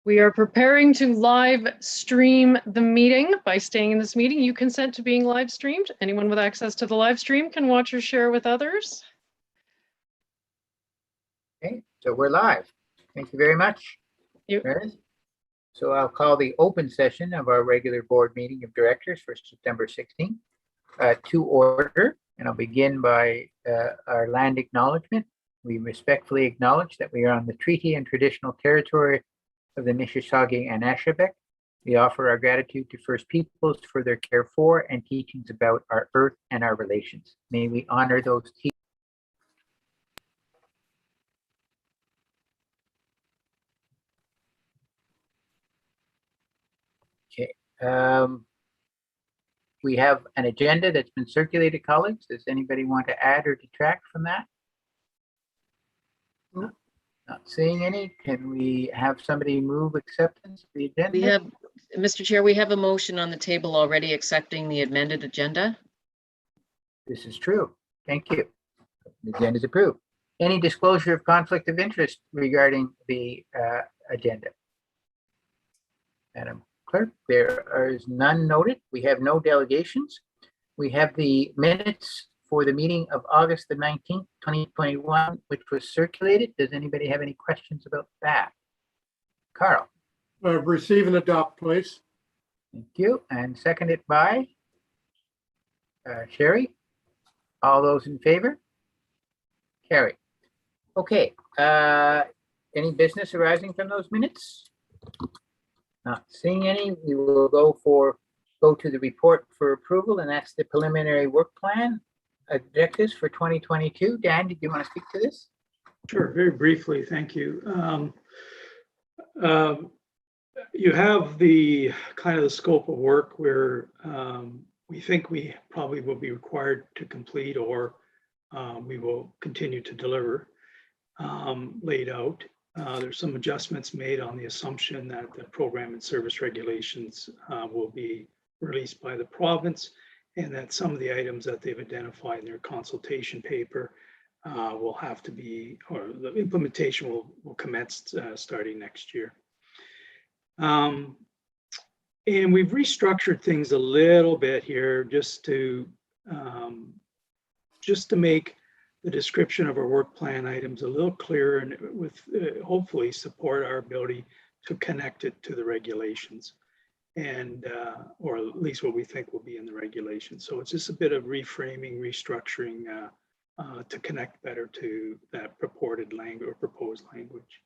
We are preparing to live stream the meeting. By staying in this meeting, you consent to being live streamed. Anyone with access to the live stream can watch or share with others. Okay, so we're live. Thank you very much. Meredith. So I'll call the open session of our regular board meeting of directors for September 16th to order. And I'll begin by our land acknowledgement. We respectfully acknowledge that we are on the treaty and traditional territory of the Mississauga and Anishinaabe. We offer our gratitude to First Peoples for their care for and teachings about our earth and our relations. May we honor those teachings. Okay. We have an agenda that's been circulated, colleagues. Does anybody want to add or detract from that? No. Not seeing any. Can we have somebody move acceptance of the agenda? We have, Mr. Chair, we have a motion on the table already accepting the amended agenda. This is true. Thank you. The agenda is approved. Any disclosure of conflict of interest regarding the agenda? Madam Clerk, there is none noted. We have no delegations. We have the minutes for the meeting of August the 19th, 2021, which was circulated. Does anybody have any questions about that? Carl. Receive and adopt, please. Thank you. And seconded by Sherry. All those in favor? Carry. Okay. Any business arising from those minutes? Not seeing any. We will go to the report for approval, and that's the preliminary work plan objectives for 2022. Dan, did you want to speak to this? Sure, very briefly, thank you. You have the kind of the scope of work where we think we probably will be required to complete, or we will continue to deliver, laid out. There's some adjustments made on the assumption that the program and service regulations will be released by the province, and that some of the items that they've identified in their consultation paper will have to be, or the implementation will commence starting next year. And we've restructured things a little bit here just to make the description of our work plan items a little clearer, and with hopefully support our ability to connect it to the regulations, and or at least what we think will be in the regulations. So it's just a bit of reframing, restructuring to connect better to that purported language or proposed language.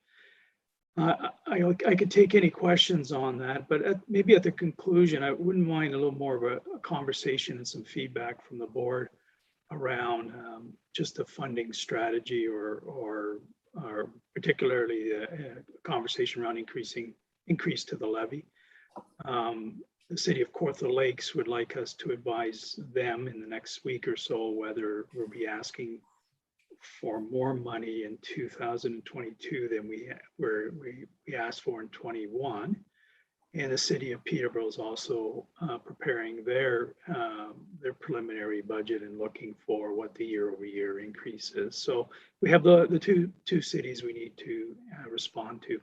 I could take any questions on that, but maybe at the conclusion, I wouldn't mind a little more of a conversation and some feedback from the board around just the funding strategy, or particularly a conversation around increase to the levy. The city of Kawartha Lakes would like us to advise them in the next week or so whether we'll be asking for more money in 2022 than we asked for in 21. And the city of Peterborough is also preparing their preliminary budget and looking for what the year-over-year increase is. So we have the two cities we need to respond to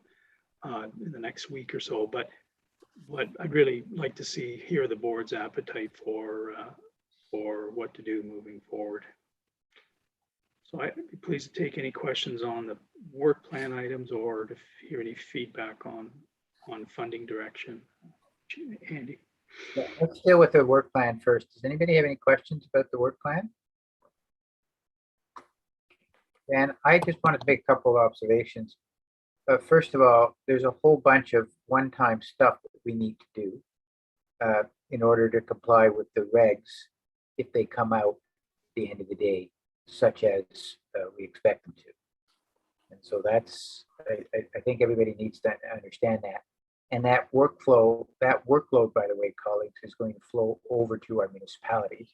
in the next week or so. But what I'd really like to hear the board's appetite for what to do moving forward. So I'd be pleased to take any questions on the work plan items, or to hear any feedback on funding direction. Andy. Yeah, let's deal with the work plan first. Does anybody have any questions about the work plan? And I just wanted to make a couple of observations. First of all, there's a whole bunch of one-time stuff that we need to do in order to comply with the regs if they come out at the end of the day, such as we expect them to. And so that's, I think everybody needs to understand that. And that workload, by the way, colleagues, is going to flow over to our municipalities,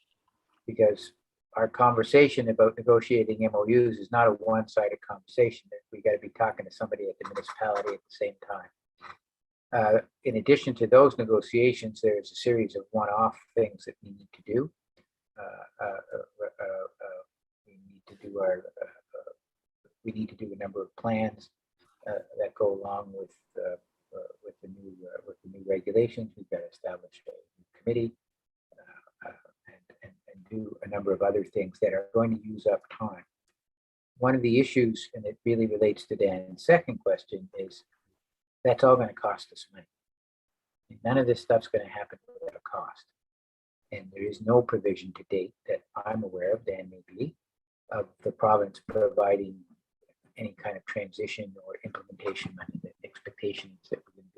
because our conversation about negotiating MOUs is not a one-sided conversation. We got to be talking to somebody at the municipality at the same time. In addition to those negotiations, there's a series of one-off things that we need to do. We need to do a number of plans that go along with the new regulations. We've got to establish a new committee and do a number of other things that are going to use up time. One of the issues, and it really relates to Dan's second question, is that's all going to cost us money. And none of this stuff's going to happen without a cost. And there is no provision to date that I'm aware of, Dan maybe, of the province providing any kind of transition or implementation money. The expectation is that we're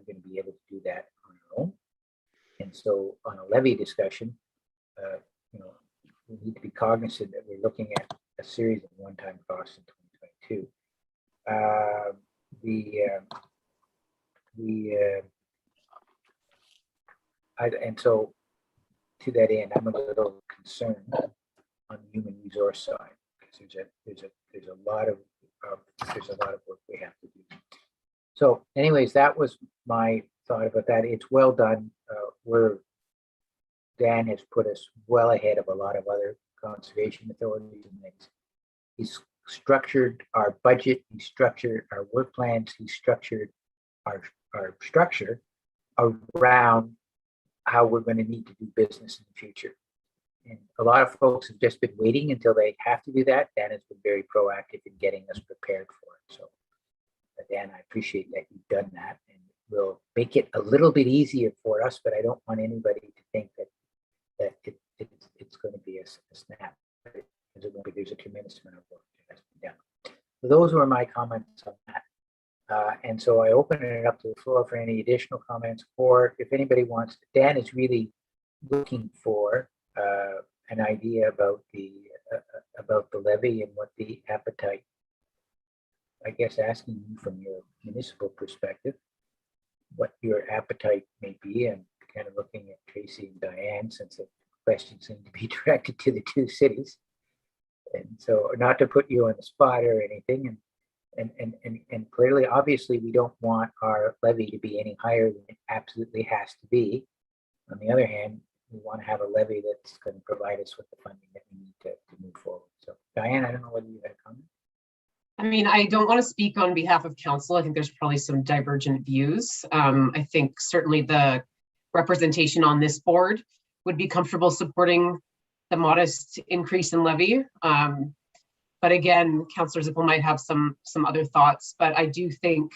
going to be able to do that on our own. And so on a levy discussion, we need to be cognizant that we're looking at a series of one-time costs in 2022. And so to that end, I'm a little concerned on the human resource side because there's a lot of work we have to do. So, anyways, that was my thought about that. It's well done. Dan has put us well ahead of a lot of other conservation authorities and things. He's structured our budget. He structured our work plans. He structured our structure around how we're going to need to do business in the future. And a lot of folks have just been waiting until they have to do that. Dan has been very proactive in getting us prepared for it. So, Dan, I appreciate that you've done that, and we'll make it a little bit easier for us. But I don't want anybody to think that it's going to be a snap. There's a tremendous amount of work that has to be done. So those were my comments on that. And so I open it up to the floor for any additional comments, or if anybody wants. Dan is really looking for an idea about the levy and what the appetite. I guess asking you from your municipal perspective, what your appetite may be, and kind of looking at Tracy and Diane, since the questions seem to be directed to the two cities. And so, not to put you on the spot or anything, and clearly, obviously, we don't want our levy to be any higher than it absolutely has to be. On the other hand, we want to have a levy that's going to provide us with the funding that we need to move forward. So, Diane, I don't know whether you had a comment. I mean, I don't want to speak on behalf of council. I think there's probably some divergent views. I think certainly the representation on this board would be comfortable supporting the modest increase in levy. But again, Councillor Zippel might have some other thoughts, but I do think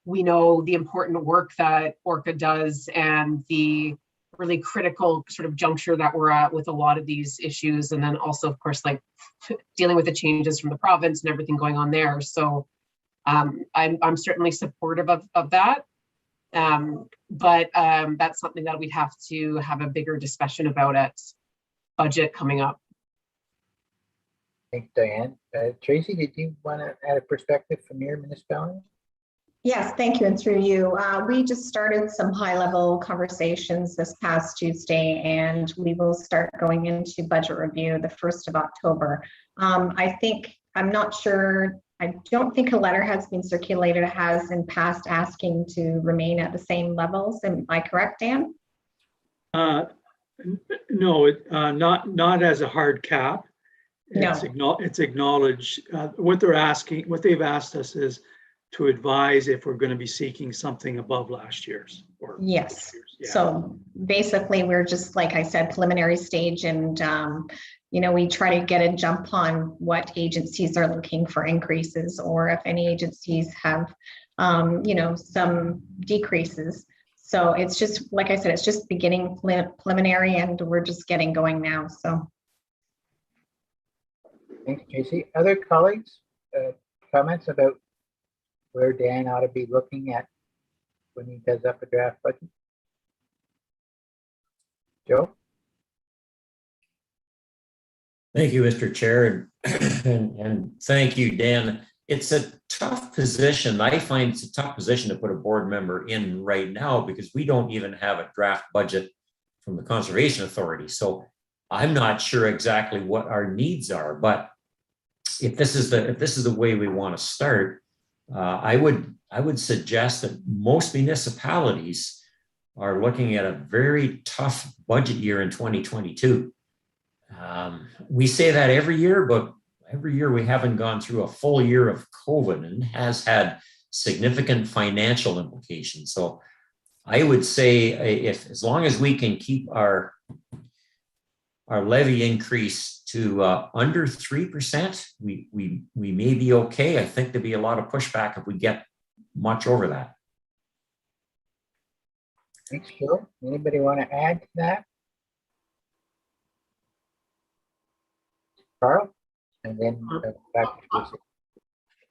we know the important work that ORCA does and the really critical sort of juncture that we're at with a lot of these issues. And then also, of course, like dealing with the changes from the province and everything going on there. So I'm certainly supportive of that. But that's something that we'd have to have a bigger discussion about at budget coming up. Thanks, Diane. Tracy, did you want to add a perspective from your municipality? Yes, thank you. And through you, we just started some high-level conversations this past Tuesday, and we will start going into budget review the 1st of October. I'm not sure, I don't think a letter has been circulated. It has in past asking to remain at the same levels. Am I correct, Dan? No, not as a hard cap. It's acknowledged. What they've asked us is to advise if we're going to be seeking something above last year's. Yes. Yeah. So basically, we're just, like I said, preliminary stage, and we try to get a jump on what agencies are looking for increases, or if any agencies have, some decreases. So it's just, like I said, it's just beginning preliminary, and we're just getting going now. So. Thanks, Tracy. Other colleagues, comments about where Dan ought to be looking at when he does up a draft budget? Joe? Thank you, Mr. Chair, and thank you, Dan. It's a tough position. I find it's a tough position to put a board member in right now because we don't even have a draft budget from the Conservation Authority. So I'm not sure exactly what our needs are, but if this is the way we want to start, I would suggest that most municipalities are looking at a very tough budget year in 2022. We say that every year, but every year we haven't gone through a full year of COVID and has had significant financial implications. So I would say if, as long as we can keep our levy increase to under 3%, we may be okay. I think there'd be a lot of pushback if we get much over that. Thanks, Joe. Anybody want to add to that? Carl? And then back to Tracy.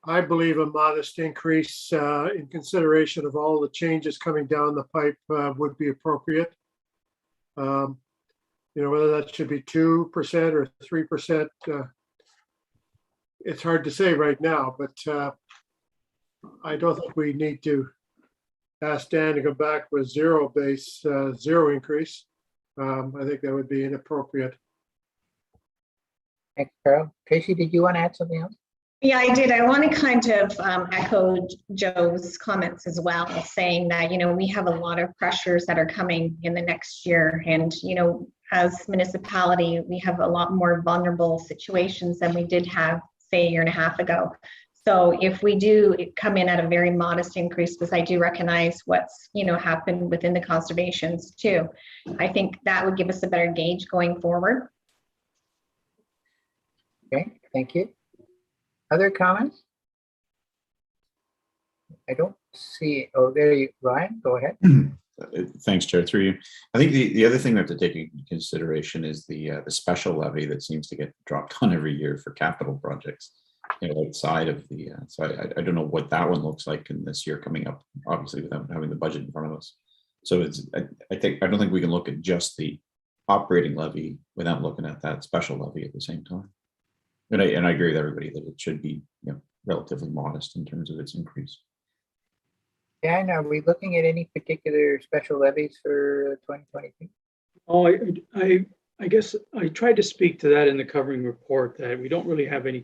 I believe a modest increase in consideration of all the changes coming down the pipe would be appropriate. You know, whether that should be 2% or 3%, it's hard to say right now, but I don't think we need to ask Dan to go back with zero increase. I think that would be inappropriate. Thanks, Carl. Tracy, did you want to add something else? Yeah, I did. I want to kind of echo Joe's comments as well, saying that, you know, we have a lot of pressures that are coming in the next year. And, you know, as municipality, we have a lot more vulnerable situations than we did have, say, a year and a half ago. So if we do come in at a very modest increase, because I do recognize what's, you know, happened within the conservations too, I think that would give us a better gauge going forward. Okay, thank you. Other comments? I don't see, oh, there you, Ryan, go ahead. Thanks, Chair, through you. I think the other thing we have to take into consideration is the special levy that seems to get dropped on every year for capital projects, you know, outside of the, so I don't know what that one looks like in this year coming up, obviously without having the budget in front of us. So it's, I don't think we can look at just the operating levy without looking at that special levy at the same time. And I agree with everybody that it should be, you know, relatively modest in terms of its increase. Dan, are we looking at any particular special levies for 2022? Oh, I guess I tried to speak to that in the covering report, that we don't really have any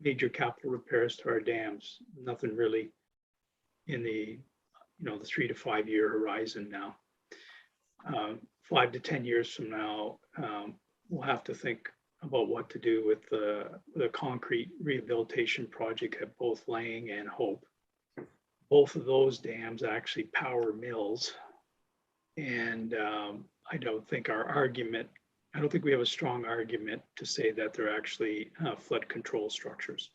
major capital repairs to our dams. Nothing really in the, you know, the 3 to 5 year horizon now. 5 to 10 years from now, we'll have to think about what to do with the concrete rehabilitation project at both Lang and Hope. Both of those dams actually power mills. And I don't think we have a strong argument to say that they're actually flood control structures.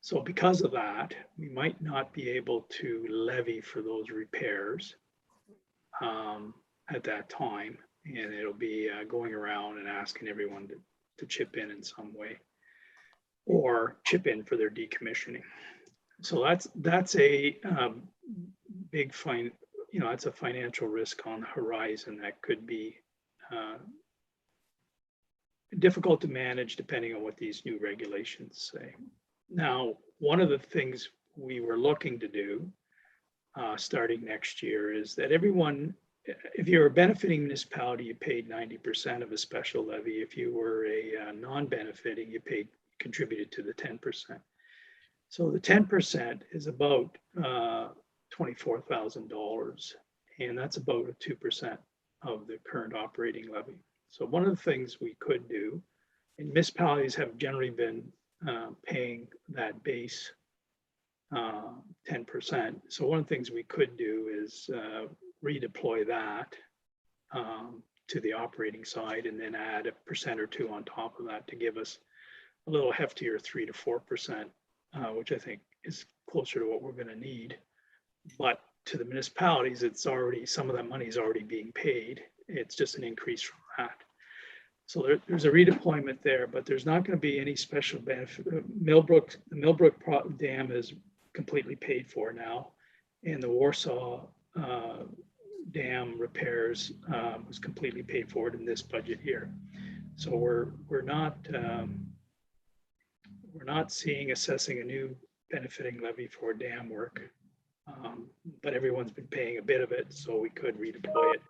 So because of that, we might not be able to levy for those repairs at that time. And it'll be going around and asking everyone to chip in some way, or chip in for their decommissioning. So that's a big fine, you know, that's a financial risk on the horizon that could be difficult to manage depending on what these new regulations say. Now, one of the things we were looking to do starting next year is that everyone, if you're a benefiting municipality, you paid 90% of a special levy. If you were a non-benefiting, you contributed to the 10%. So the 10% is about $24,000, and that's about a 2% of the current operating levy. So one of the things we could do, and municipalities have generally been paying that base 10%. So one of the things we could do is redeploy that to the operating side, and then add 1% or 2% on top of that to give us a little heftier 3 to 4%, which I think is closer to what we're going to need. But to the municipalities, it's already, some of that money is already being paid. It's just an increase from that. So there's a redeployment there, but there's not going to be any special benefit. The Millbrook Dam is completely paid for now, and the Warsaw Dam repairs was completely paid for in this budget year. So we're not assessing a new benefiting levy for dam work, but everyone's been paying a bit of it, so we could redeploy it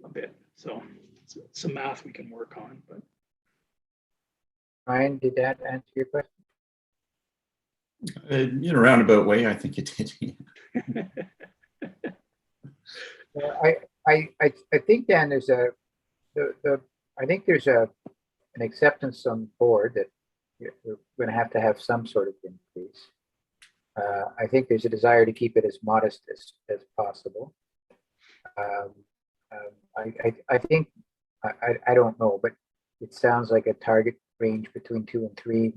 a bit. So it's some math we can work on. But Ryan, did that answer your question? In a roundabout way, I think it did. I think, Dan, there's an acceptance on the board that we're going to have some sort of increase. I think there's a desire to keep it as modest as possible. I think, I don't know, but it sounds like a target range between 2 and 3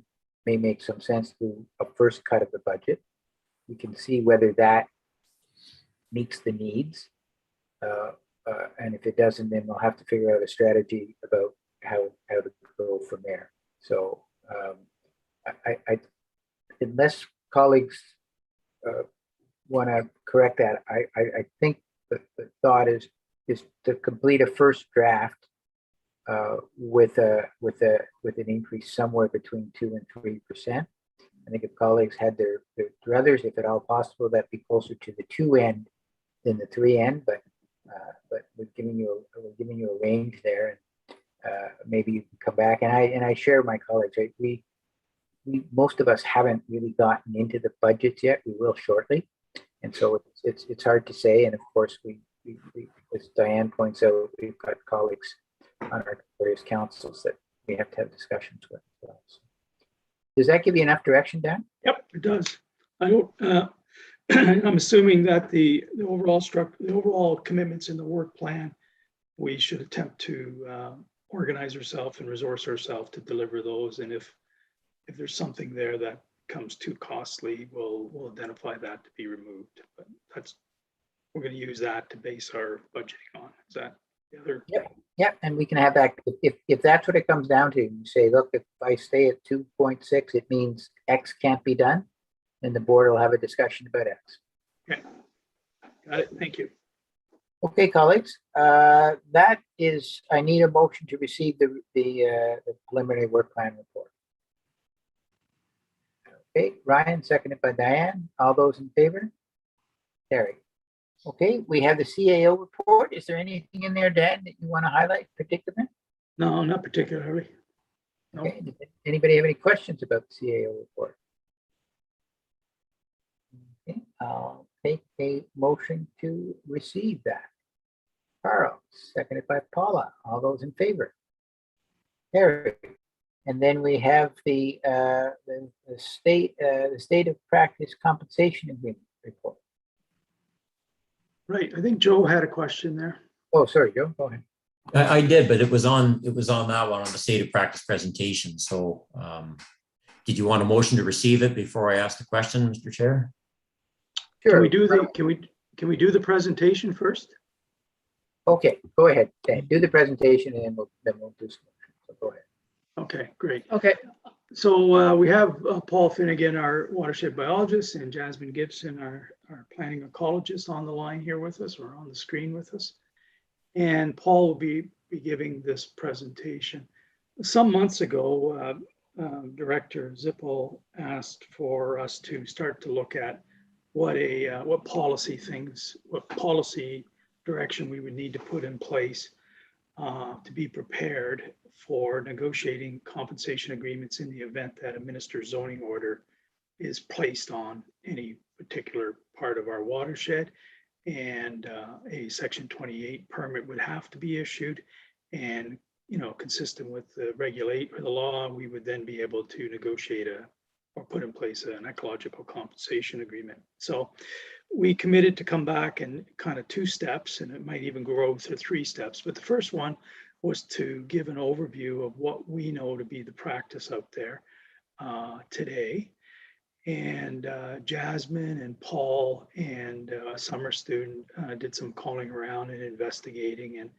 may make some sense through a first cut of the budget. We can see whether that meets the needs. And if it doesn't, then we'll have to figure out a strategy about how to go from there. So unless colleagues want to correct that, I think the thought is to complete a first draft with an increase somewhere between 2 and 3%. I think if colleagues had their druthers, if at all possible, that'd be closer to the 2 end than the 3 end. But we're giving you a range there, and maybe you can come back. And I share my colleagues. Right? We most of us haven't really gotten into the budgets yet. We will shortly, and so it's hard to say. And of course, we as Diane points out, we've got colleagues on our various councils that we have to have discussions with as well. So, does that give you enough direction, Dan? Yep, it does. I don't. I'm assuming that the overall commitments in the work plan, we should attempt to organize ourselves and resource ourselves to deliver those. And if there's something there that comes too costly, we'll identify that to be removed. But we're going to use that to base our budgeting on. Is that the other? Yep, and we can have that if that's what it comes down to. You say, look, if I stay at 2.6, it means X can't be done, and the board will have a discussion about X. Okay, got it. Thank you. Okay, colleagues, that is. I need a motion to receive the preliminary work plan report. Okay, Ryan, seconded by Diane. All those in favor? Carry. Okay, we have the CAO report. Is there anything in there, Dan, that you want to highlight particularly? No, not particularly. No. Okay. Does anybody have any questions about the CAO report? Okay, I'll take a motion to receive that. Carl, seconded by Paula. All those in favor? Carry. And then we have the state of practice compensation agreement report. Right. I think Joe had a question there. Oh, sorry, Joe. Go ahead. I did, but it was on that one on the state of practice presentation. So did you want a motion to receive it before I ask the question, Mr. Chair? Sure. Can we do the presentation first? Okay, go ahead. Dan. Do the presentation and then we'll do some. So go ahead. Okay, great. Okay. So we have Paul Finnegan, our watershed biologist, and Jasmine Gibson, our planning ecologist, on the line here with us, or on the screen with us. And Paul will be giving this presentation. Some months ago, Director Zippel asked for us to start to look at what policy direction we would need to put in place to be prepared for negotiating compensation agreements in the event that a minister's zoning order is placed on any particular part of our watershed, and a Section 28 permit would have to be issued, and consistent with the law, we would then be able to negotiate or put in place an ecological compensation agreement. So we committed to come back in kind of 2 steps, and it might even grow to 3 steps. But the first one was to give an overview of what we know to be the practice out there today. And Jasmine and Paul and a summer student did some calling around and investigating and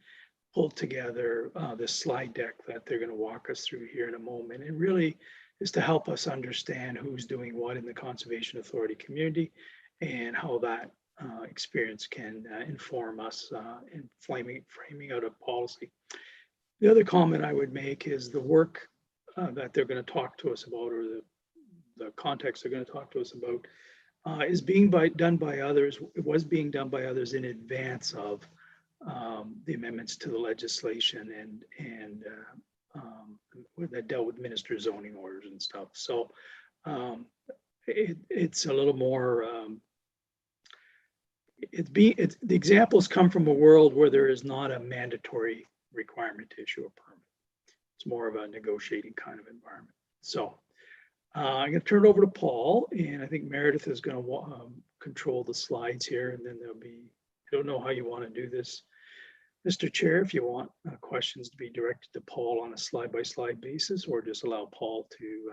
pulled together this slide deck that they're going to walk us through here in a moment. It really is to help us understand who's doing what in the Conservation Authority community and how that experience can inform us in framing out a policy. The other comment I would make is the work that they're going to talk to us about, or the context they're going to talk to us about, is being done by others. It was being done by others in advance of the amendments to the legislation and that dealt with minister zoning orders and stuff. So it's a little more. The examples come from a world where there is not a mandatory requirement to issue a permit. It's more of a negotiating kind of environment. So I'm going to turn it over to Paul, and I think Meredith is going to control the slides here, and then there'll be, I don't know how you want to do this. Mr. Chair, if you want questions to be directed to Paul on a slide-by-slide basis, or just allow Paul to,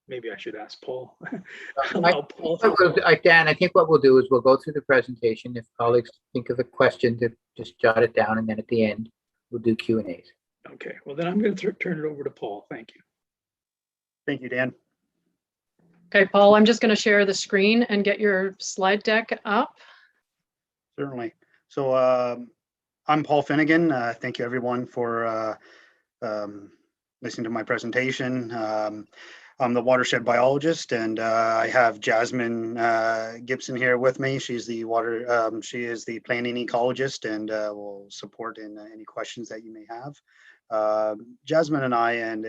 maybe I should ask Paul. Allow Paul. Dan, I think what we'll do is we'll go through the presentation. If colleagues think of a question, to just jot it down, and then at the end, we'll do Q&As. Okay, well then I'm going to turn it over to Paul. Thank you. Thank you, Dan. Okay, Paul, I'm just going to share the screen and get your slide deck up. Certainly. So I'm Paul Finnegan. Thank you everyone for listening to my presentation. I'm the watershed biologist, and I have Jasmine Gibson here with me. She's the she is the planning ecologist, and will support in any questions that you may have. Jasmine and I and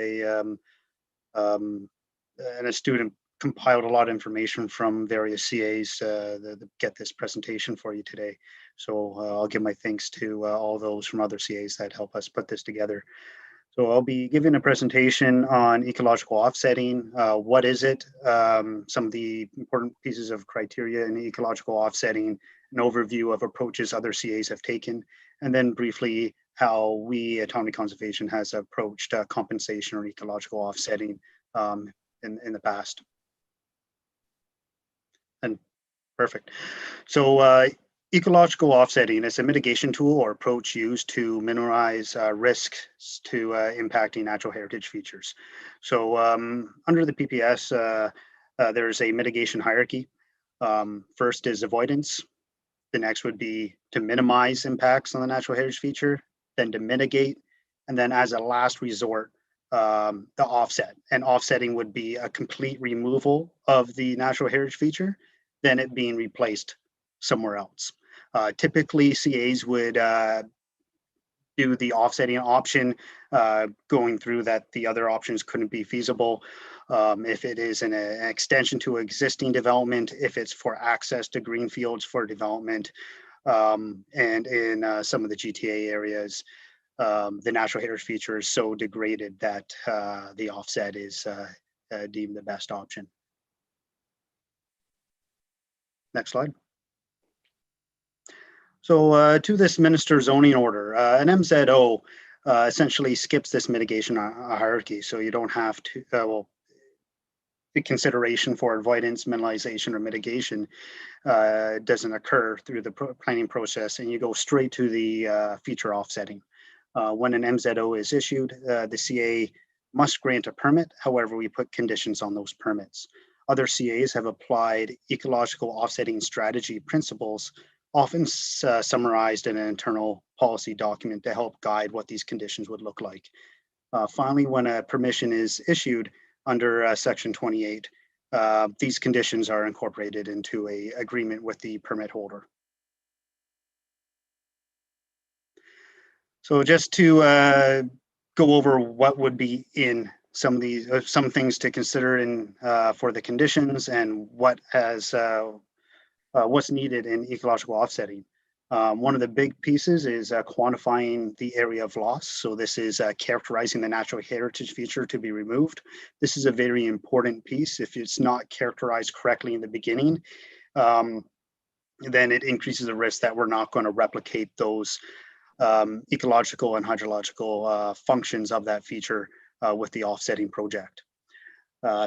a student compiled a lot of information from various CAs to get this presentation for you today. So I'll give my thanks to all those from other CAs that help us put this together. So I'll be giving a presentation on ecological offsetting. What is it? Some of the important pieces of criteria in ecological offsetting, an overview of approaches other CAs have taken, and then briefly how we at Township Conservation has approached compensation or ecological offsetting in the past. And perfect. So ecological offsetting is a mitigation tool or approach used to minimize risks to impacting natural heritage features. So under the PPS, there's a mitigation hierarchy. First is avoidance. The next would be to minimize impacts on the natural heritage feature, then to mitigate, and then as a last resort, the offset. And offsetting would be a complete removal of the natural heritage feature, then it being replaced somewhere else. Typically, CAs would do the offsetting option, going through that the other options couldn't be feasible. If it is an extension to existing development, if it's for access to green fields for development, and in some of the GTA areas, the natural heritage feature is so degraded that the offset is deemed the best option. Next slide. So to this minister zoning order, an MZO essentially skips this mitigation hierarchy. So you don't have to, well, the consideration for avoidance, minimization, or mitigation doesn't occur through the planning process, and you go straight to the feature offsetting. When an MZO is issued, the CA must grant a permit. However, we put conditions on those permits. Other CAs have applied ecological offsetting strategy principles, often summarized in an internal policy document to help guide what these conditions would look like. Finally, when a permission is issued under Section 28, these conditions are incorporated into an agreement with the permit holder. So just to go over what would be in some of these, some things to consider in for the conditions and what has what's needed in ecological offsetting. One of the big pieces is quantifying the area of loss. So this is characterizing the natural heritage feature to be removed. This is a very important piece. If it's not characterized correctly in the beginning, then it increases the risk that we're not going to replicate those ecological and hydrological functions of that feature with the offsetting project.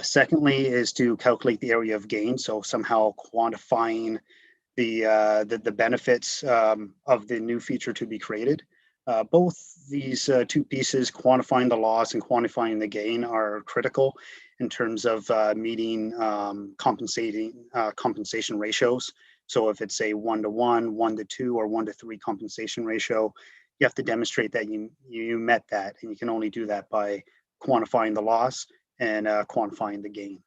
Secondly is to calculate the area of gain. So somehow quantifying the benefits of the new feature to be created. Both these two pieces, quantifying the loss and quantifying the gain, are critical in terms of meeting compensation ratios. So if it's a 1-to-1, 1-to-2, or 1-to-3 compensation ratio, you have to demonstrate that you met that, and you can only do that by quantifying the loss and quantifying the gain.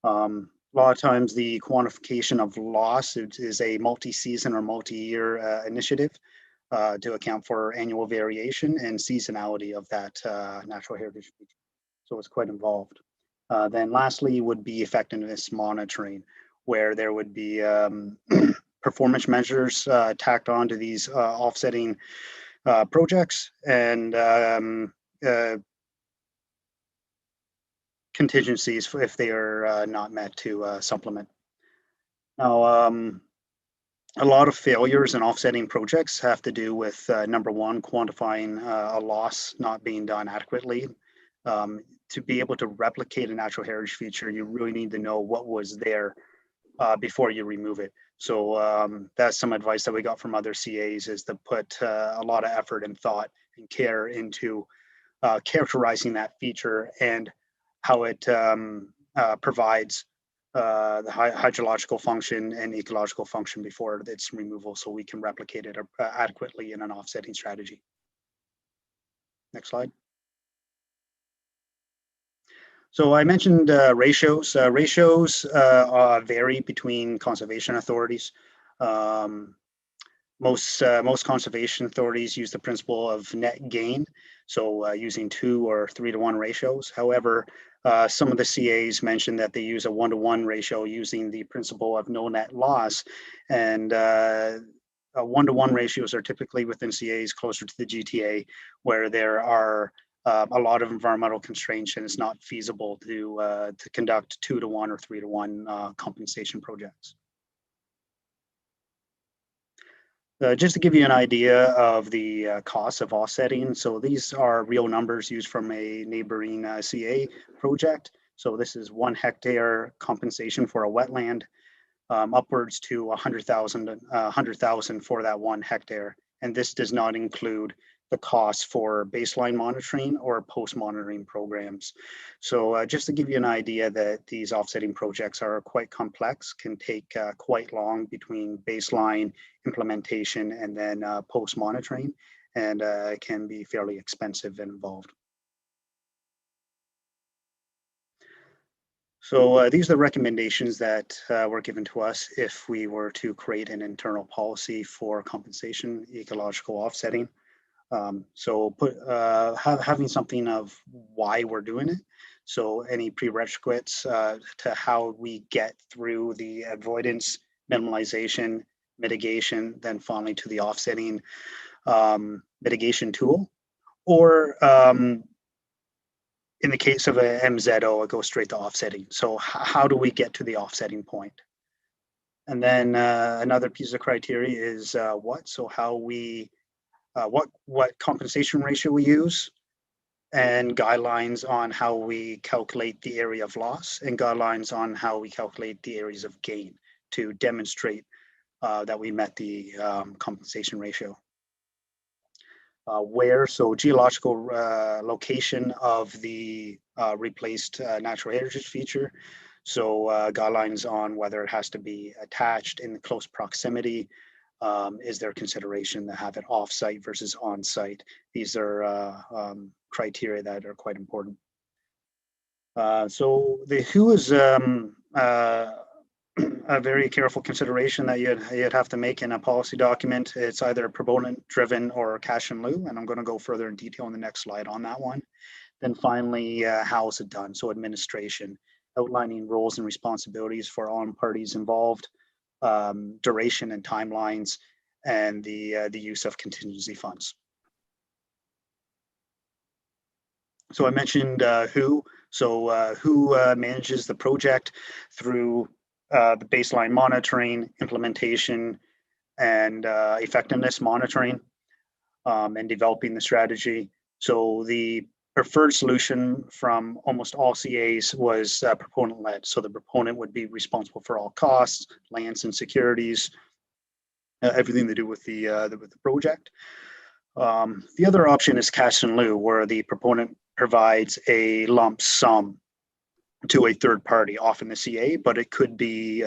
A lot of times the quantification of loss is a multi-season or multi-year initiative to account for annual variation and seasonality of that natural heritage feature. So it's quite involved. Then lastly would be effectiveness monitoring, where there would be performance measures tacked onto these offsetting projects, and contingencies if they are not met to supplement. Now, a lot of failures in offsetting projects have to do with number one, quantifying a loss not being done adequately. To be able to replicate a natural heritage feature, you really need to know what was there before you remove it. So that's some advice that we got from other CAs, is to put a lot of effort and thought and care into characterizing that feature and how it provides the hydrological function and ecological function before its removal, so we can replicate it adequately in an offsetting strategy. Next slide. So I mentioned ratios. Ratios vary between conservation authorities. Most conservation authorities use the principle of net gain, so using 2 or 3 to 1 ratios. However, some of the CAs mentioned that they use a 1-to-1 ratio using the principle of no net loss, and 1-to-1 ratios are typically within CAs closer to the GTA, where there are a lot of environmental constraints and it's not feasible to conduct 2-to-1 or 3-to-1 compensation projects. Just to give you an idea of the cost of offsetting, so these are real numbers used from a neighboring CA project. So this is 1 hectare compensation for a wetland, upwards to 100,000 for that 1 hectare. And this does not include the costs for baseline monitoring or post-monitoring programs. So just to give you an idea that these offsetting projects are quite complex, can take quite long between baseline implementation and then post-monitoring, and can be fairly expensive and involved. So these are the recommendations that were given to us if we were to create an internal policy for compensation ecological offsetting. So having something of why we're doing it. So any prerequisites to how we get through the avoidance, minimalization, mitigation, then finally to the offsetting mitigation tool. Or in the case of a MZO, it goes straight to offsetting. So how do we get to the offsetting point? And then another piece of criteria is what? So how we what compensation ratio we use, and guidelines on how we calculate the area of loss, and guidelines on how we calculate the areas of gain to demonstrate that we met the compensation ratio. Where, so geological location of the replaced natural heritage feature. So guidelines on whether it has to be attached in close proximity. Is there consideration to have it off-site versus on-site? These are criteria that are quite important. So the who is a very careful consideration that you'd have to make in a policy document. It's either proponent-driven or cash in lieu, and I'm going to go further in detail in the next slide on that one. Then finally, how is it done? So administration, outlining roles and responsibilities for all parties involved, duration and timelines, and the use of contingency funds. So I mentioned who. So who manages the project through the baseline monitoring, implementation, and effectiveness monitoring, and developing the strategy. So the preferred solution from almost all CAs was proponent-led. So the proponent would be responsible for all costs, lands and securities, everything to do with the project. The other option is cash in lieu, where the proponent provides a lump sum to a third party, often the CA, but it could be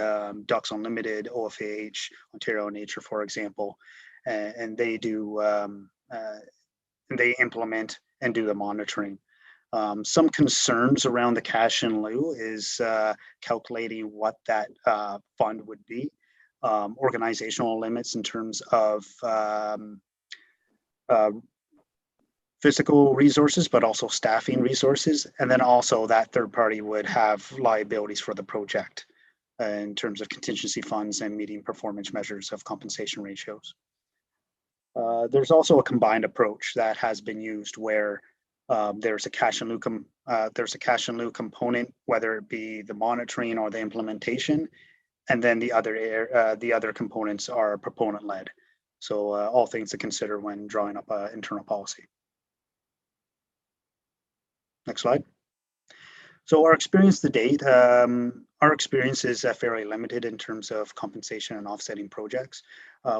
Ducks Unlimited, OFAH, Ontario Nature, for example, and they do they implement and do the monitoring. Some concerns around the cash in lieu is calculating what that fund would be, organizational limits in terms of physical resources, but also staffing resources. And then also that third party would have liabilities for the project in terms of contingency funds and meeting performance measures of compensation ratios. There's also a combined approach that has been used where there's a cash in lieu there's a cash in lieu component, whether it be the monitoring or the implementation, and then the other components are proponent led. So all things to consider when drawing up an internal policy. Next slide. So our experience to date, our experience is fairly limited in terms of compensation and offsetting projects.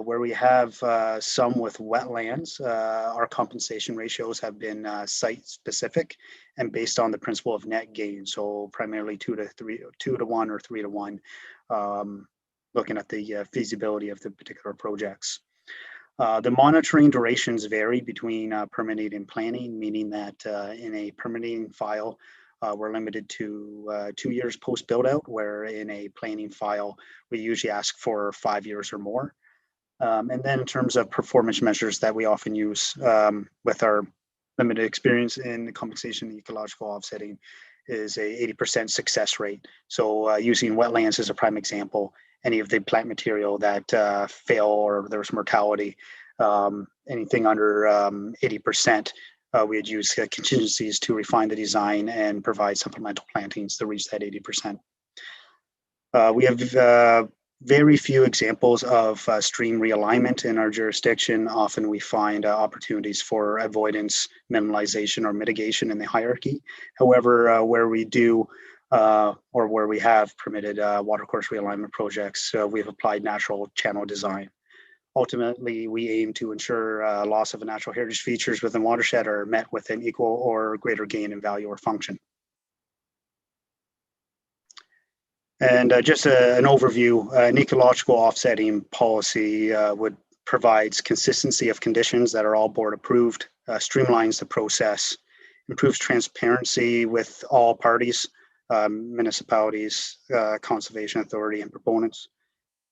Where we have some with wetlands, our compensation ratios have been site specific and based on the principle of net gain. So primarily 2 to 1 or 3 to 1, looking at the feasibility of the particular projects. The monitoring durations vary between permitting and planning, meaning that in a permitting file, we're limited to 2 years post build out, where in a planning file, we usually ask for 5 years or more. And then in terms of performance measures that we often use with our limited experience in compensation and ecological offsetting is a 80% success rate. So using wetlands as a prime example, any of the plant material that fail or there's mortality, anything under 80%, we would use contingencies to refine the design and provide supplemental plantings to reach that 80%. We have very few examples of stream realignment in our jurisdiction. Often we find opportunities for avoidance, minimalization, or mitigation in the hierarchy. However, where we do or where we have permitted watercourse realignment projects, we've applied natural channel design. Ultimately, we aim to ensure loss of natural heritage features within watershed are met with an equal or greater gain in value or function. And just an overview, an ecological offsetting policy provides consistency of conditions that are all board approved, streamlines the process, improves transparency with all parties, municipalities, conservation authority, and proponents,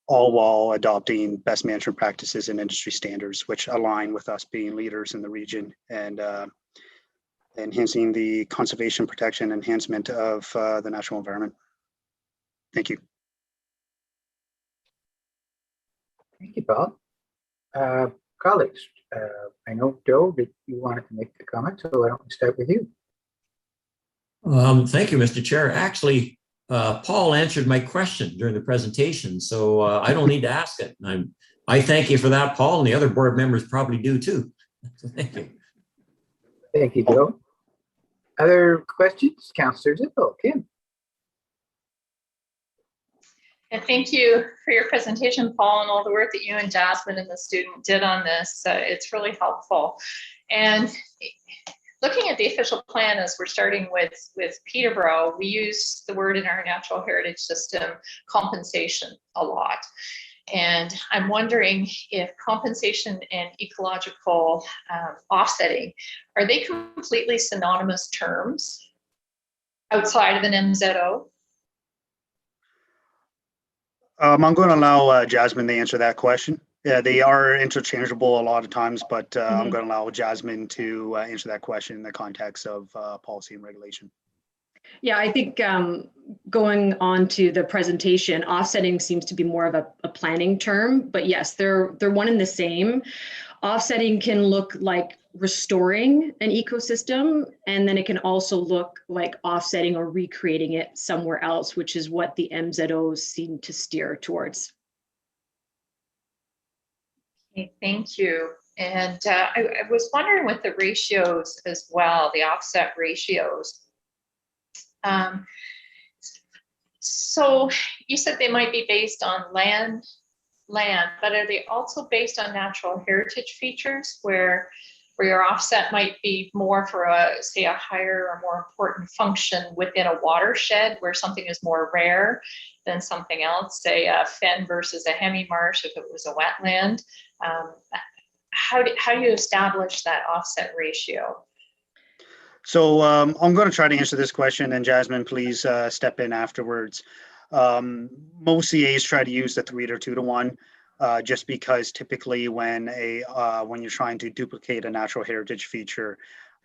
all while adopting best management practices and industry standards, which align with us being leaders in the region and enhancing the conservation, protection, enhancement of the natural environment. Thank you. Thank you, Bob. Colleagues, I know, Joe, that you wanted to make the comment, so why don't we start with you? Thank you, Mr. Chair. Actually, Paul answered my question during the presentation, so I don't need to ask it. I thank you for that, Paul, and the other board members probably do too. So thank you. Thank you, Joe. Other questions? Councillor Zippo, Kim. And thank you for your presentation, Paul, and all the work that you and Jasmine and the student did on this. It's really helpful. And looking at the official plan, as we're starting with Peterborough, we use the word in our natural heritage system, compensation, a lot. And I'm wondering if compensation and ecological offsetting, are they completely synonymous terms outside of an MZO? I'm going to allow Jasmine to answer that question. Yeah, they are interchangeable a lot of times, but I'm going to allow Jasmine to answer that question in the context of policy and regulation. Yeah, I think going on to the presentation, offsetting seems to be more of a planning term, but yes, they're one and the same. Offsetting can look like restoring an ecosystem, and then it can also look like offsetting or recreating it somewhere else, which is what the MZOs seem to steer towards. Okay, thank you. And I was wondering with the ratios as well, the offset ratios. So you said they might be based on land, but are they also based on natural heritage features where your offset might be more for say a higher or more important function within a watershed where something is more rare than something else, say a fen versus a hemi-marsh if it was a wetland? How do you establish that offset ratio? So I'm going to try to answer this question, and Jasmine, please step in afterwards. Most CAs try to use the 3 to 2 to 1, just because typically when you're trying to duplicate a natural heritage feature,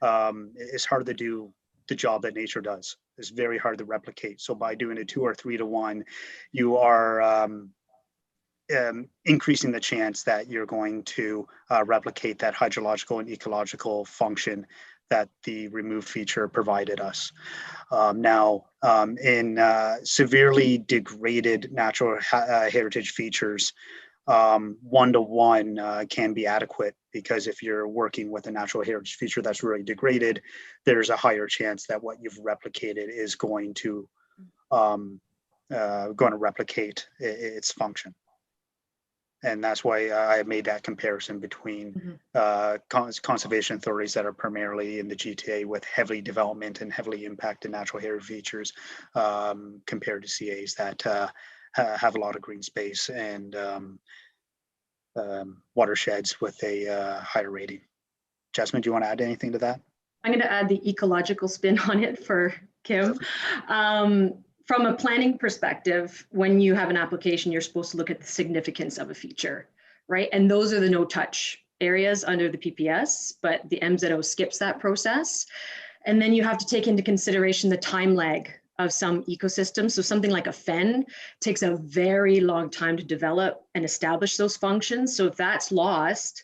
it's hard to do the job that nature does. It's very hard to replicate. So by doing a 2 or 3 to 1, you are increasing the chance that you're going to replicate that hydrological and ecological function that the removed feature provided us. Now, in severely degraded natural heritage features, 1-to-1 can be adequate, because if you're working with a natural heritage feature that's really degraded, there's a higher chance that what you've replicated is going to replicate its function. And that's why I made that comparison between conservation authorities that are primarily in the GTA with heavy development and heavily impacted natural heritage features, compared to CAs that have a lot of green space and watersheds with a higher rating. Jasmine, do you want to add anything to that? I'm going to add the ecological spin on it for Kim. From a planning perspective, when you have an application, you're supposed to look at the significance of a feature, right? And those are the no-touch areas under the PPS, but the MZO skips that process. And then you have to take into consideration the time lag of some ecosystems. So something like a fen takes a very long time to develop and establish those functions. So if that's lost,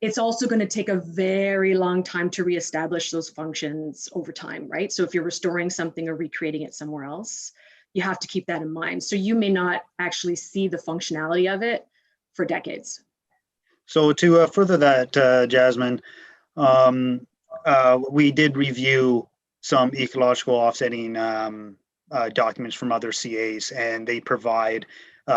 it's also going to take a very long time to reestablish those functions over time, right? So if you're restoring something or recreating it somewhere else, you have to keep that in mind. So you may not actually see the functionality of it for decades. So to further that, Jasmine, we did review some ecological offsetting documents from other CAs, and they provide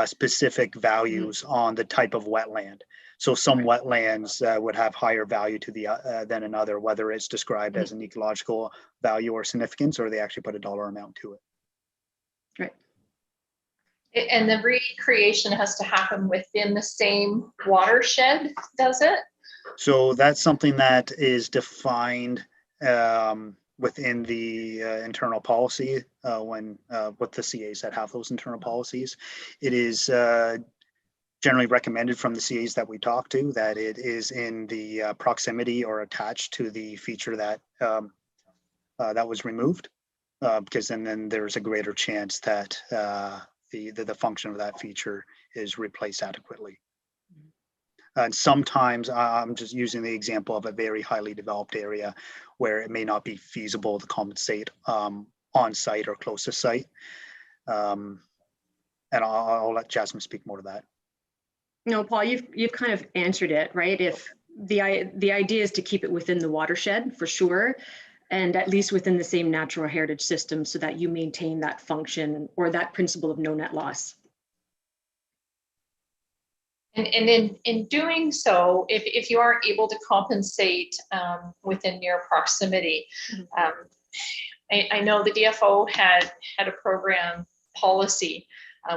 specific values on the type of wetland. So some wetlands would have higher value to the than another, whether it's described as an ecological value or significance, or they actually put a dollar amount to it. Right. And the recreation has to happen within the same watershed, does it? So that's something that is defined within the internal policy when with the CAs that have those internal policies. It is generally recommended from the CAs that we talk to that it is in the proximity or attached to the feature that that was removed, because then there's a greater chance that the function of that feature is replaced adequately. And sometimes I'm just using the example of a very highly developed area where it may not be feasible to compensate on site or close to site. And I'll let Jasmine speak more to that. No, Paul, you've kind of answered it, right? If the idea is to keep it within the watershed for sure, and at least within the same natural heritage system, so that you maintain that function or that principle of no net loss. And in doing so, if you aren't able to compensate within near proximity, I know the DFO had a program policy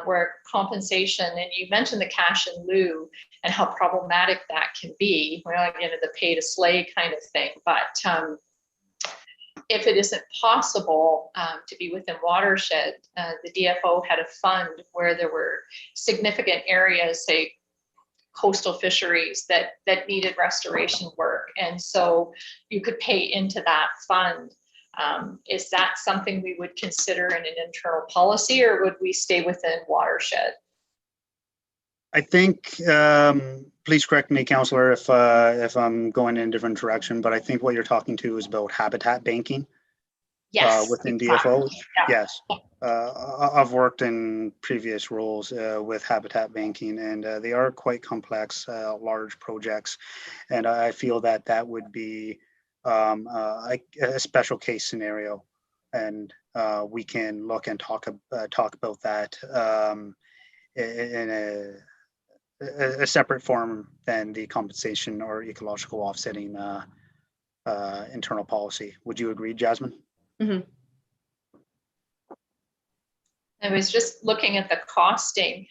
where compensation, and you mentioned the cash in lieu and how problematic that can be. We're not getting the pay to slay kind of thing, but if it isn't possible to be within watershed, the DFO had a fund where there were significant areas, say coastal fisheries, that needed restoration work. And so you could pay into that fund. Is that something we would consider in an internal policy, or would we stay within watershed? I think, please correct me, Councillor, if I'm going in a different direction, but I think what you're talking to is about habitat banking. Yes. Within exactly. DFO. Yeah. Yes. I've worked in previous roles with habitat banking, and they are quite complex, large projects. And I feel that would be a special case scenario, and we can look and talk about that in a separate form than the compensation or ecological offsetting internal policy. Would you agree, Jasmine? Mm-hmm. I was just looking at the costing,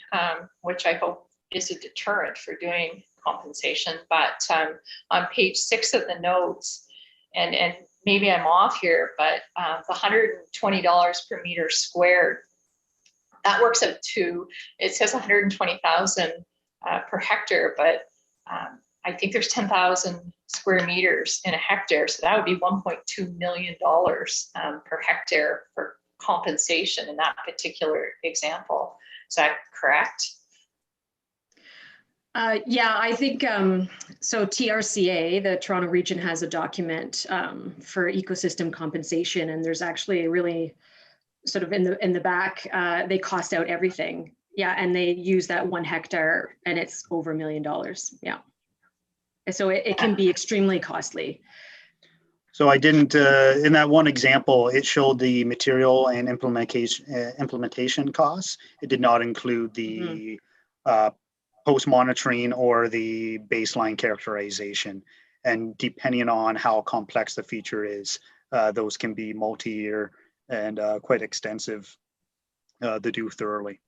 which I hope is a deterrent for doing compensation, but on page 6 of the notes, and maybe I'm off here, but the $120 per meter squared, that works out to, it says 120,000 per hectare, but I think there's 10,000 square meters in a hectare. So that would be $1.2 million per hectare for compensation in that particular example. Is that correct? Yeah, I think so. TRCA, the Toronto region, has a document for ecosystem compensation, and there's actually a really sort of in the back, they cost out everything. Yeah, and they use that 1 hectare, and it's over $1 million. Yeah, and so it can be extremely costly. So I didn't, in that one example, it showed the material and implementation costs. It did not include the post-monitoring or the baseline characterization. And depending on how complex the feature is, those can be multi-year and quite extensive to do thoroughly.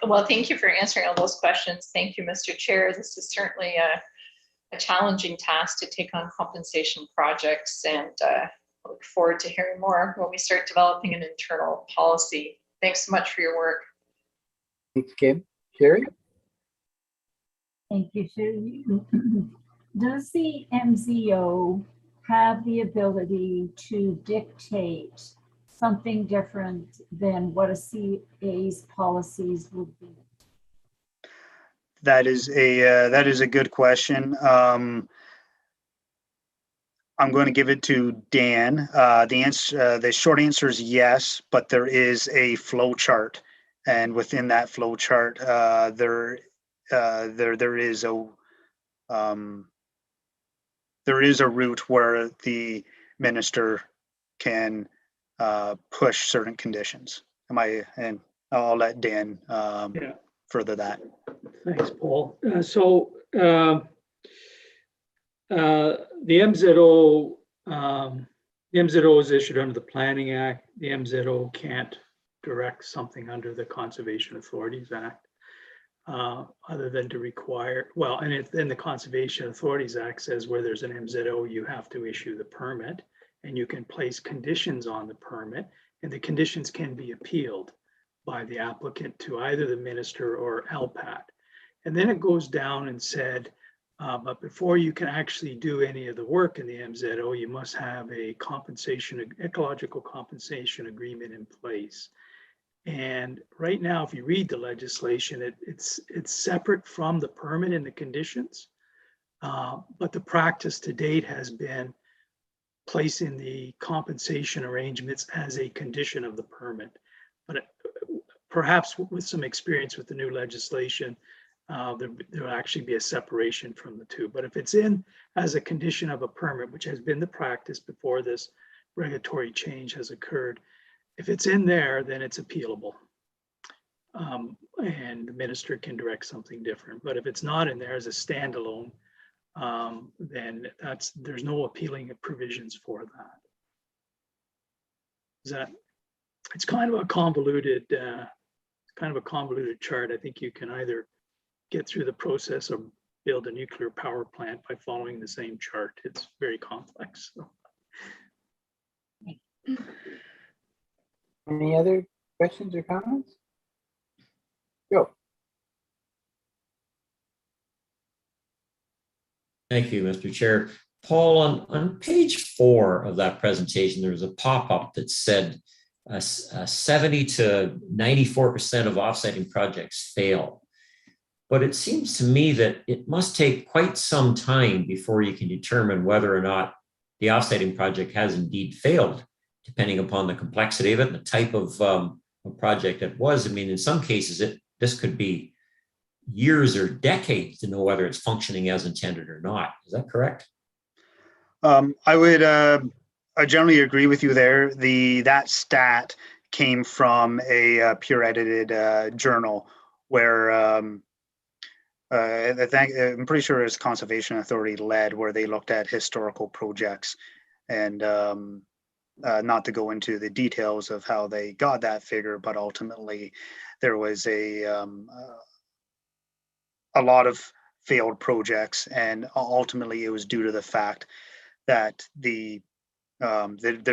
Well, thank you for answering all those questions. Thank you, Mr. Chair. This is certainly a challenging task to take on compensation projects, and I look forward to hearing more when we start developing an internal policy. Thanks so much for your work. Thanks, Kim. Sherry? Thank you, Sherry. Does the MZO have the ability to dictate something different than what a CA's policies would be? That is a good question. I'm going to give it to Dan. The short answer is yes, but there is a flow chart, and within that flow chart, there is a route where the minister can push certain conditions. And I'll let Dan further that. Thanks, Paul. The MZO is issued under the Planning Act. The MZO can't direct something under the Conservation Authorities Act, other than to require, well, and then the Conservation Authorities Act says where there's an MZO, you have to issue the permit, and you can place conditions on the permit, and the conditions can be appealed by the applicant to either the minister or LPAT. And then it goes down and said, but before you can actually do any of the work in the MZO, you must have a ecological compensation agreement in place. And right now, if you read the legislation, it's separate from the permit and the conditions. But the practice to date has been placing the compensation arrangements as a condition of the permit. But perhaps with some experience with the new legislation, there will actually be a separation from the two. But if it's in as a condition of a permit, which has been the practice before this regulatory change has occurred, if it's in there, then it's appealable. And the minister can direct something different. But if it's not in there as a standalone, then there's no appealing provisions for that. It's kind of a convoluted chart. I think you can either get through the process or build a nuclear power plant by following the same chart. It's very complex. So. Any other questions or comments? Go. Thank you, Mr. Chair. Paul, on page 4 of that presentation, there was a pop-up that said 70 to 94% of offsetting projects fail. But it seems to me that it must take quite some time before you can determine whether or not the offsetting project has indeed failed, depending upon the complexity of it and the type of a project it was. I mean, in some cases, this could be years or decades to know whether it's functioning as intended or not. Is that correct? I generally agree with you there. That stat came from a peer edited journal where I'm pretty sure it's Conservation Authority led, where they looked at historical projects, and not to go into the details of how they got that figure, but ultimately there was a lot of failed projects, and ultimately it was due to the fact that the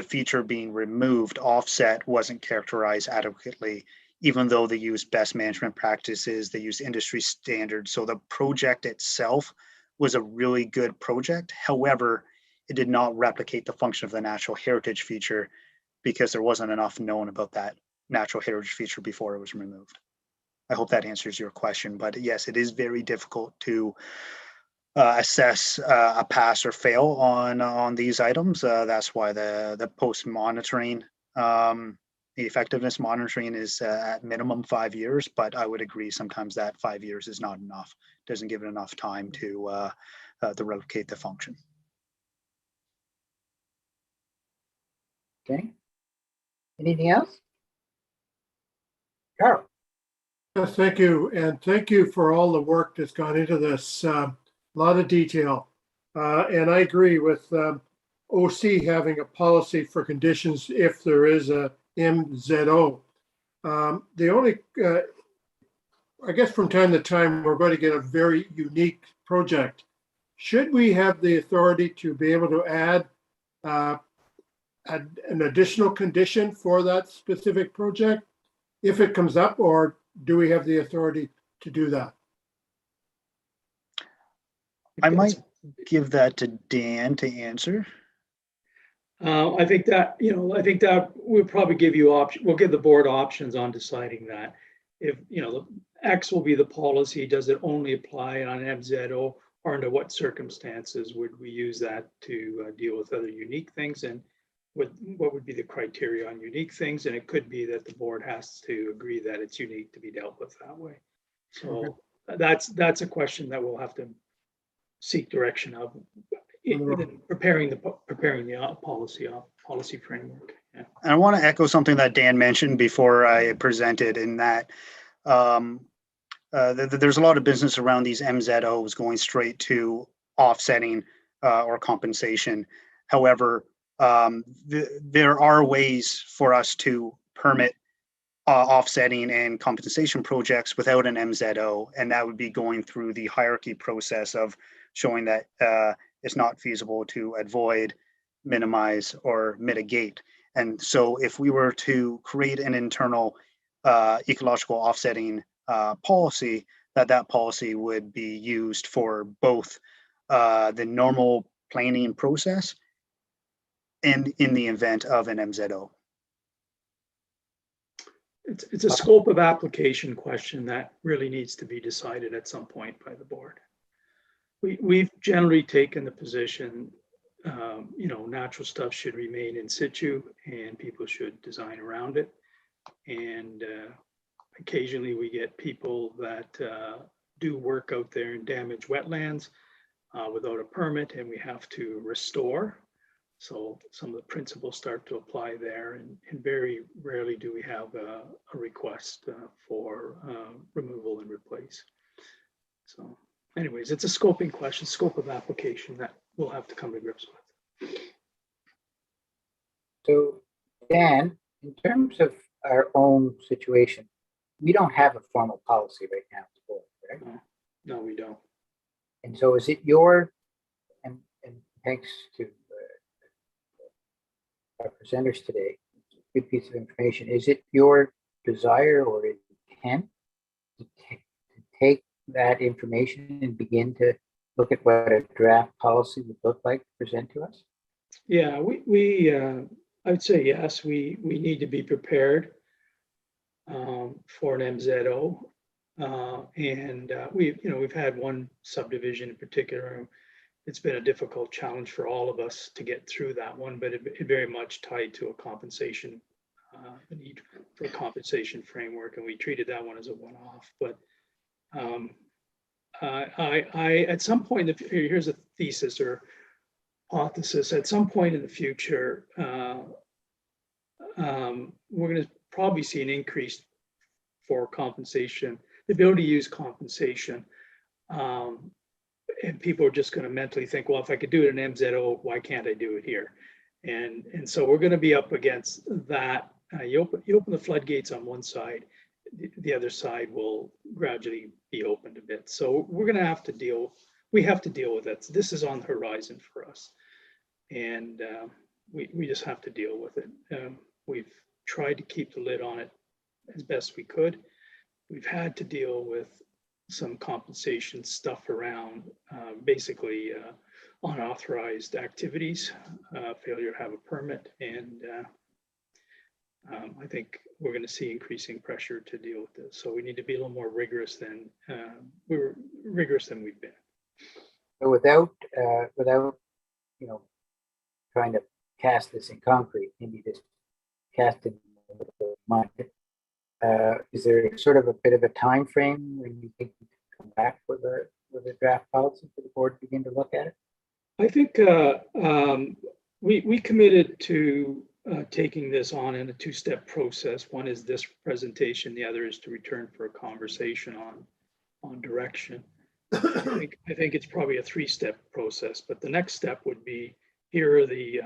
feature being removed, offset, wasn't characterized adequately, even though they used best management practices, they used industry standards. So the project itself was a really good project. However, it did not replicate the function of the natural heritage feature because there wasn't enough known about that natural heritage feature before it was removed. I hope that answers your question, but yes, it is very difficult to assess a pass or fail on these items. That's why the post monitoring, the effectiveness monitoring is at minimum 5 years, but I would agree sometimes that 5 years is not enough. Doesn't give it enough time to replicate the function. Okay. Anything else? Carl? Yes, thank you. And thank you for all the work that's gone into this. A lot of detail. And I agree with OC having a policy for conditions if there is a MZO. The only, I guess from time to time, we're going to get a very unique project. Should we have the authority to be able to add an additional condition for that specific project if it comes up, or do we have the authority to do that? I might give that to Dan to answer. I think that, I think that we'll probably give you we'll give the board options on deciding that. If, X will be the policy, does it only apply on MZO, or under what circumstances would we use that to deal with other unique things, and what would be the criteria on unique things? And it could be that the board has to agree that it's unique to be dealt with that way. So that's a question that we'll have to seek direction of in preparing the policy framework. Yeah. And I want to echo something that Dan mentioned before I presented, in that there's a lot of business around these MZOs going straight to offsetting or compensation. However, there are ways for us to permit offsetting and compensation projects without an MZO, and that would be going through the hierarchy process of showing that it's not feasible to avoid, minimize, or mitigate. And so if we were to create an internal ecological offsetting policy, that policy would be used for both the normal planning process and in the event of an MZO. It's a scope of application question that really needs to be decided at some point by the board. We've generally taken the position, natural stuff should remain in situ and people should design around it. And occasionally we get people that do work out there and damage wetlands without a permit, and we have to restore. So some of the principles start to apply there, and very rarely do we have a request for removal and replace. So anyways, it's a scoping question, scope of application that we'll have to come to grips with. So Dan, in terms of our own situation, we don't have a formal policy right now, correct? No, we don't. And so is it your, and thanks to our presenters today, good piece of information, is it your desire or intent to take that information and begin to look at what a draft policy would look like to present to us? Yeah, I would say yes, we need to be prepared for an MZO. And we've had one subdivision in particular. It's been a difficult challenge for all of us to get through that one, but it very much tied to a compensation, the need for a compensation framework, and we treated that one as a one-off. But I at some point, here's a thesis or hypothesis, at some point in the future, we're going to probably see an increase for compensation, the ability to use compensation. And people are just going to mentally think, well, if I could do it in MZO, why can't I do it here? And so we're going to be up against that. You open the floodgates on one side, the other side will gradually be opened a bit. So we're going to have to deal with it. This is on the horizon for us. And we just have to deal with it. We've tried to keep the lid on it as best we could. We've had to deal with some compensation stuff around basically unauthorized activities, failure to have a permit, and I think we're going to see increasing pressure to deal with this. So we need to be a little more rigorous than we've been. So without, trying to cast this in concrete, maybe just cast it in a little mud. Is there sort of a bit of a time frame when you think you can come back with a draft policy for the board to begin to look at it? I think we committed to taking this on in a two-step process. One is this presentation, the other is to return for a conversation on direction. I think it's probably a three-step process, but the next step would be here are the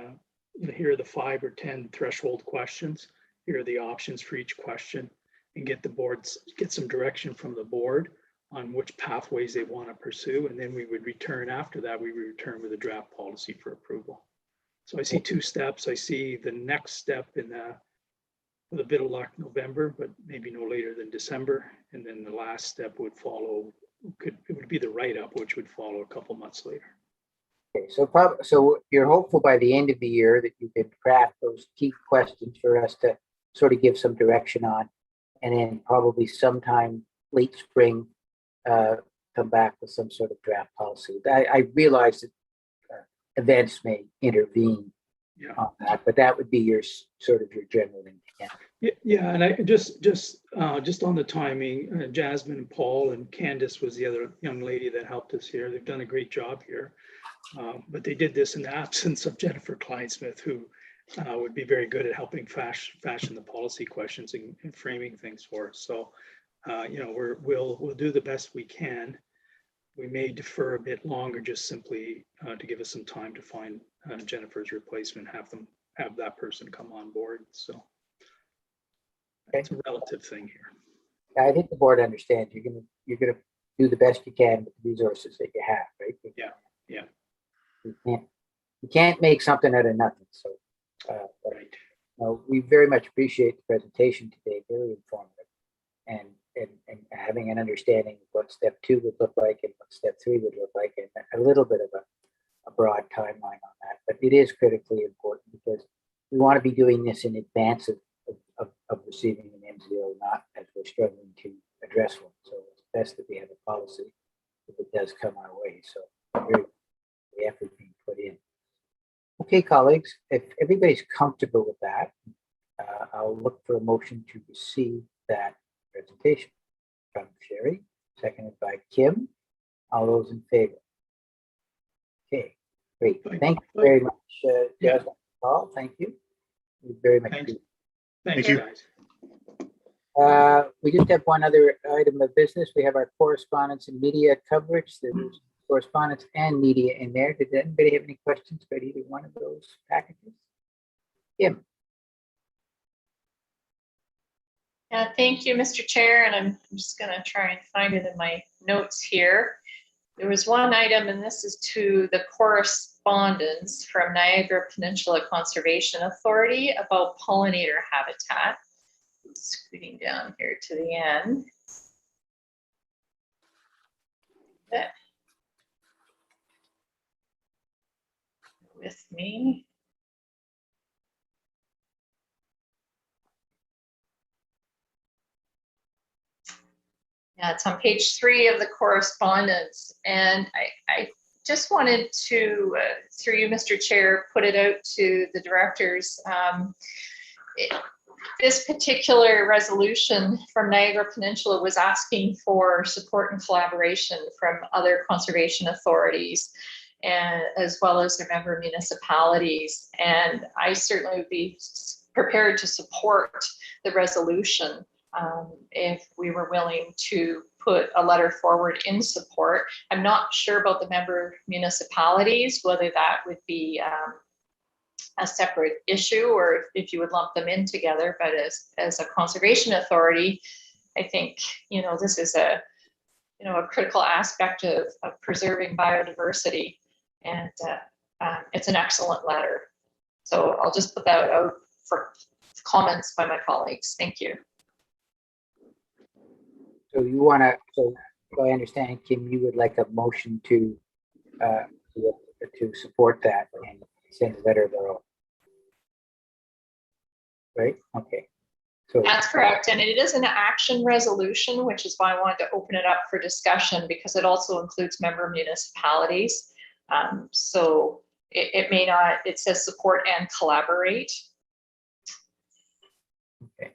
5 or 10 threshold questions. Here are the options for each question, and get some direction from the board on which pathways they want to pursue. And then we would return after that, we would return with a draft policy for approval. So I see 2 steps. I see the next step with a bit of luck, November, but maybe no later than December. And then the last step would follow, it would be the write-up, which would follow a couple months later. Okay, so you're hopeful by the end of the year that you can craft those key questions for us to sort of give some direction on, and then probably sometime late spring, come back with some sort of draft policy. I realize that events may intervene on that, but that would be your general intent. Yeah, and I just on the timing, Jasmine and Paul and Candace was the other young lady that helped us here. They've done a great job here, but they did this in the absence of Jennifer Kleinsmith, who would be very good at helping fashion the policy questions and framing things for us. So, we'll do the best we can. We may defer a bit longer, just simply to give us some time to find Jennifer's replacement, have that person come on board. So it's a relative thing here. I think the board understands you're gonna do the best you can with the resources that you have, right? Yeah. You can't make something out of nothing. So, right. We very much appreciate the presentation today. Very informative, and having an understanding of what step 2 would look like and what step 3 would look like, and a little bit of a broad timeline on that. But it is critically important because we want to be doing this in advance of receiving an MZO, not as we're struggling to address one. So it's best that we have a policy if it does come our way. So the effort being put in. Okay, colleagues, if everybody's comfortable with that, I'll look for a motion to receive that presentation from Sherry, seconded by Kim. All those in favor? Okay, great. Thank you very much, Jasmine. Paul, thank you. We very much appreciate it. Thank you, guys. We just have one other item of business. We have our correspondence and media coverage. There's correspondence and media in there. Did anybody have any questions about either one of those packages? Kim. Yeah, thank you, Mr. Chair. And I'm just going to try and find it in my notes here. There was one item, and this is to the correspondence from Niagara Peninsula Conservation Authority about pollinator habitat. Scooting down here to the end. With me. Yeah, it's on page 3 of the correspondence. And I just wanted to, through you, Mr. Chair, put it out to the directors. This particular resolution from Niagara Peninsula was asking for support and collaboration from other conservation authorities, and as well as their member municipalities. And I certainly would be prepared to support the resolution if we were willing to put a letter forward in support. I'm not sure about the member municipalities, whether that would be a separate issue or if you would lump them in together, but as a conservation authority, I think, this is a critical aspect of preserving biodiversity, and it's an excellent letter. So I'll just put that out for comments by my colleagues. Thank you. So you want to, so I understand, Kim, you would like a motion to support that and send a letter of our own. Right? Okay. So, That's correct. And it is an action resolution, which is why I wanted to open it up for discussion, because it also includes member municipalities. So it may not, it says support and collaborate. okay.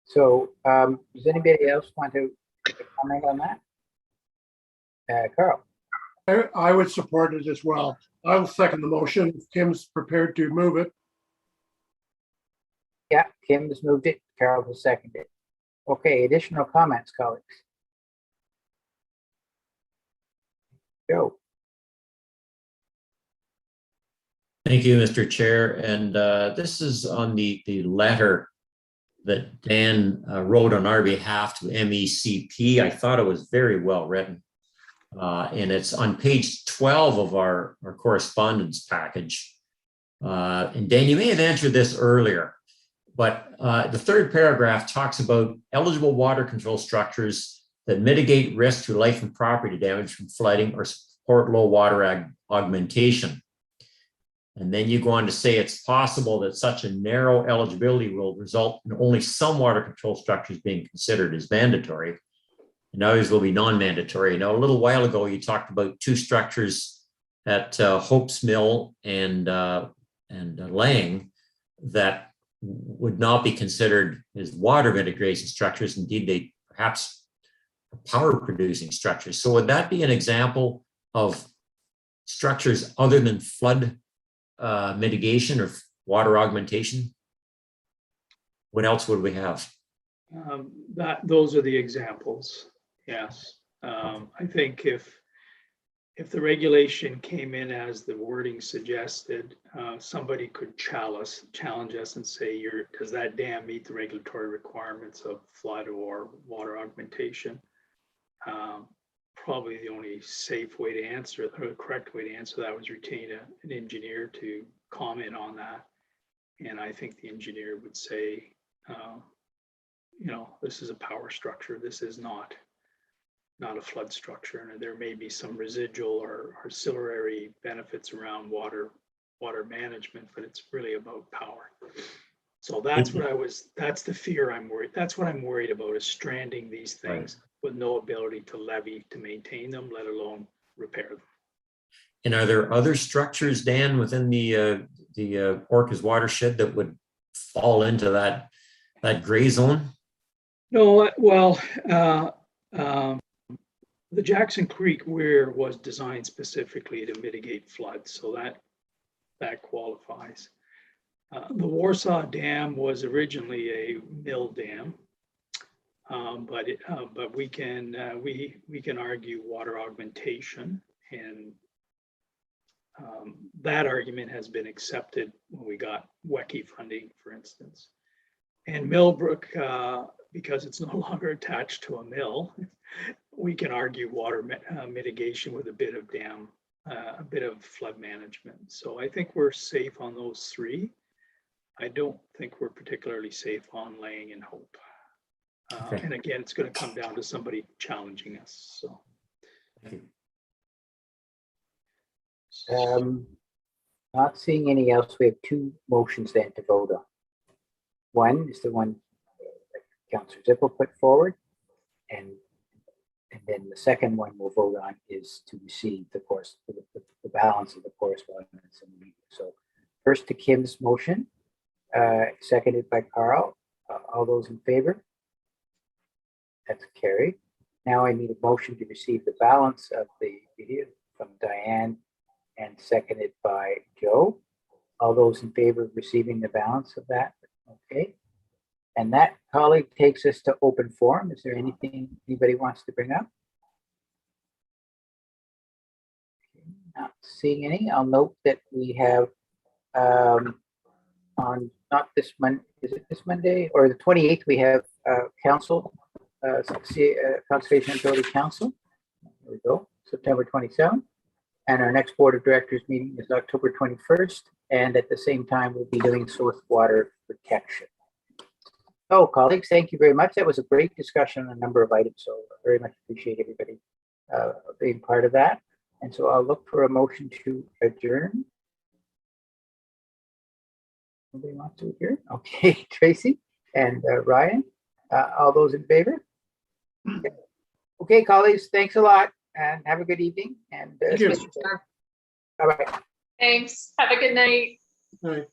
So does anybody else want to comment on that? Carl? I would support it as well. I will second the motion. If Kim's prepared to move it. Yeah, Kim has moved it. Carol has seconded it. Okay, additional comments, colleagues? Joe? Thank you, Mr. Chair. And this is on the letter that Dan wrote on our behalf to MECP. I thought it was very well written. And it's on page 12 of our correspondence package. And Dan, you may have answered this earlier, but the third paragraph talks about eligible water control structures that mitigate risk to life and property damage from flooding or support low water augmentation. And then you go on to say it's possible that such a narrow eligibility will result in only some water control structures being considered as mandatory, and others will be non-mandatory. Now, a little while ago, you talked about two structures at Hope's Mill and Lang that would not be considered as water mitigation structures. Indeed, they perhaps are power producing structures. So would that be an example of structures other than flood mitigation or water augmentation? What else would we have? Those are the examples. Yes. I think if the regulation came in as the wording suggested, somebody could challenge us and say, does that dam meet the regulatory requirements of flood or water augmentation? Probably the only safe way to answer it, or the correct way to answer that, was retain an engineer to comment on that. And I think the engineer would say, this is a power structure. This is not a flood structure. And there may be some residual or ancillary benefits around water management, but it's really about power. So that's that's the fear I'm worried. That's what I'm worried about, is stranding these things with no ability to levy to maintain them, let alone repair them. And are there other structures, Dan, within the Orcas watershed that would fall into that gray zone? No, well, the Jackson Creek weir was designed specifically to mitigate floods, so that qualifies. The Warsaw Dam was originally a mill dam, but we can argue water augmentation, and that argument has been accepted when we got WECI funding, for instance. And Millbrook, because it's no longer attached to a mill, we can argue water mitigation with a bit of flood management. So I think we're safe on those three. I don't think we're particularly safe on Lang and Hope. Okay. And again, it's going to come down to somebody challenging us. So. Thank you. Not seeing any else, we have two motions then to vote on. One is the one that Councillor Zippel put forward, and then the second one we'll vote on is to receive the balance of the correspondence in the meeting. So first to Kim's motion, seconded by Carl. All those in favor? That's carried. Now I need a motion to receive the balance of the video from Diane and seconded by Joe. All those in favor of receiving the balance of that? Okay. And that, colleague, takes us to open forum. Is there anything anybody wants to bring up? Not seeing any. I'll note that we have on not this Monday, is it this Monday or the 28th? We have council, Conservation Authority Council. There we go, September 27th. And our next Board of Directors meeting is October 21st. And at the same time, we'll be doing source water protection. Oh, colleagues, thank you very much. That was a great discussion on a number of items. So very much appreciate everybody being part of that. And so I'll look for a motion to adjourn. Nobody wants to adjourn? Okay, Tracy? And Ryan, all those in favor? Okay, colleagues, thanks a lot and have a good evening. And Thank you. bye-bye. Thanks. Have a good night. All right.